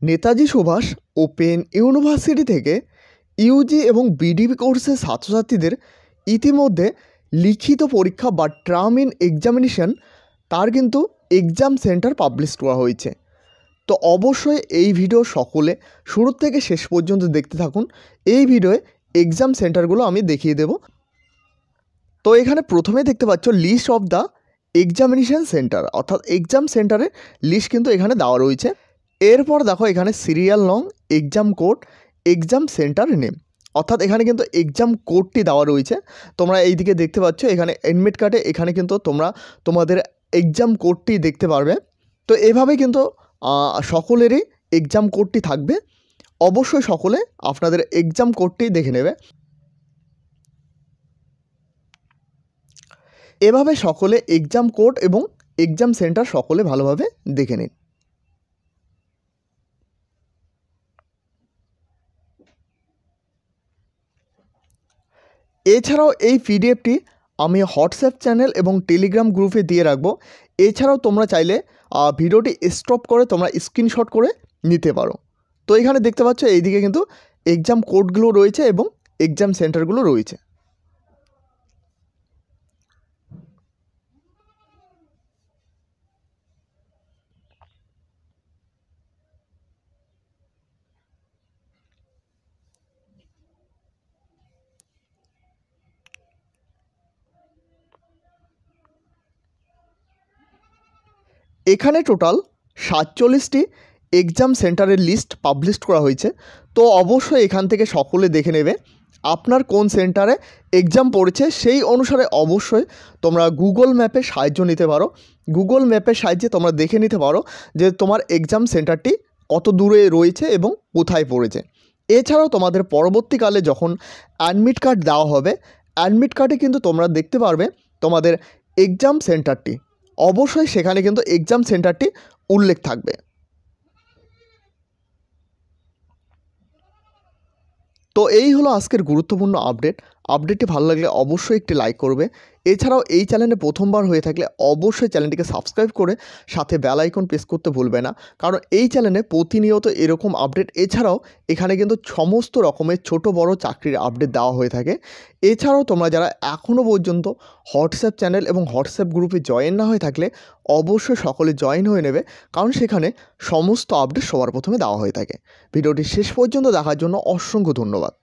Netaji Subhash open university থেকে Yuji এবং BDP কোর্সের ছাত্রছাত্রীদের ইতিমধ্যে লিখিত পরীক্ষা বা টার্ম ইন এক্সামিনেশন তার কিন্তু এক্সাম সেন্টার পাবলিশ করা হয়েছে। তো অবশ্যই এই ভিডিও সকলে শুরু থেকে শেষ পর্যন্ত দেখতে থাকুন। এই ভিডিওয়ে এক্সাম সেন্টারগুলো আমি দেখিয়ে দেব। তো এখানে প্রথমে দেখতে পাচ্ছ list of the examination centre, অর্থাৎ এক্সাম সেন্টারের লিস্ট কিন্তু এখানে দেওয়া রয়েছে। এরপর দেখো এখানে সিরিয়াল নং, exam code, exam centre name, অর্থাৎ এখানে কিন্তু এক্সাম কোডটি দেওয়া রয়েছে। তোমরা এই দিকে দেখতে পাচ্ছ এখানে অ্যাডমিট কার্ডে এখানে কিন্তু তোমরা তোমাদের এক্সাম কোডটি দেখতে পারবে। তো এভাবে কিন্তু সকলেরই এক্সাম কোডটি থাকবে। অবশ্যই সকলে আপনাদের এক্সাম কোডটি দেখে নেবে। এভাবে সকলে এক্সাম কোড এবং এক্সাম সেন্টার সকলে ভালোভাবে দেখে নিন। এছাড়াও এই পিডিএফটি আমি হোয়াটসঅ্যাপ চ্যানেল এবং টেলিগ্রাম গ্রুপে দিয়ে রাখবো। এছাড়াও তোমরা চাইলে ভিডিওটি স্টপ করে তোমরা স্ক্রিনশট করে নিতে পারো। তো এখানে দেখতে পাচ্ছ এইদিকে কিন্তু এক্সাম কোডগুলো রয়েছে এবং এক্সাম সেন্টারগুলো রয়েছে। এখানে টোটাল 47টি এক্সাম সেন্টারের লিস্ট পাবলিশ করা হয়েছে। তো অবশ্যই এখান থেকে সকলে দেখে নেবে আপনার কোন সেন্টারে এক্সাম পড়েছে, সেই অনুসারে অবশ্যই তোমরা গুগল ম্যাপের সাহায্য নিতে পারো। গুগল ম্যাপের সাহায্যে তোমরা দেখে নিতে পারো যে তোমার এক্সাম সেন্টারটি কত দূরে রয়েছে এবং কোথায় পড়েছে। এছাড়াও তোমাদের পরবর্তীকালে যখন অ্যাডমিট কার্ড দেওয়া হবে, অ্যাডমিট কার্ডে কিন্তু তোমরা দেখতে পারবে তোমাদের এক্সাম সেন্টারটি, অবশ্যই সেখানে কিন্তু এক্সাম সেন্টারটি উল্লেখ থাকবে। তো এই হলো আজকের গুরুত্বপূর্ণ আপডেটটি ভালো লাগলে অবশ্যই একটি লাইক করবে। এছাড়াও এই চ্যানেলে প্রথমবার হয়ে থাকলে অবশ্যই চ্যানেলটিকে সাবস্ক্রাইব করে সাথে বেল আইকন প্রেস করতে ভুলবে না, কারণ এই চ্যানেলে প্রতিনিয়ত এরকম আপডেট, এছাড়াও এখানে কিন্তু সমস্ত রকমের ছোট বড় চাকরির আপডেট দেওয়া হয়ে থাকে। এছাড়াও তোমরা যারা এখনও পর্যন্ত হোয়াটসঅ্যাপ চ্যানেল এবং হোয়াটসঅ্যাপ গ্রুপে জয়েন না হয়ে থাকলে অবশ্যই সকলে জয়েন হয়ে নেবে, কারণ সেখানে সমস্ত আপডেট সবার প্রথমে দেওয়া হয়ে থাকে। ভিডিওটি শেষ পর্যন্ত দেখার জন্য অসংখ্য ধন্যবাদ।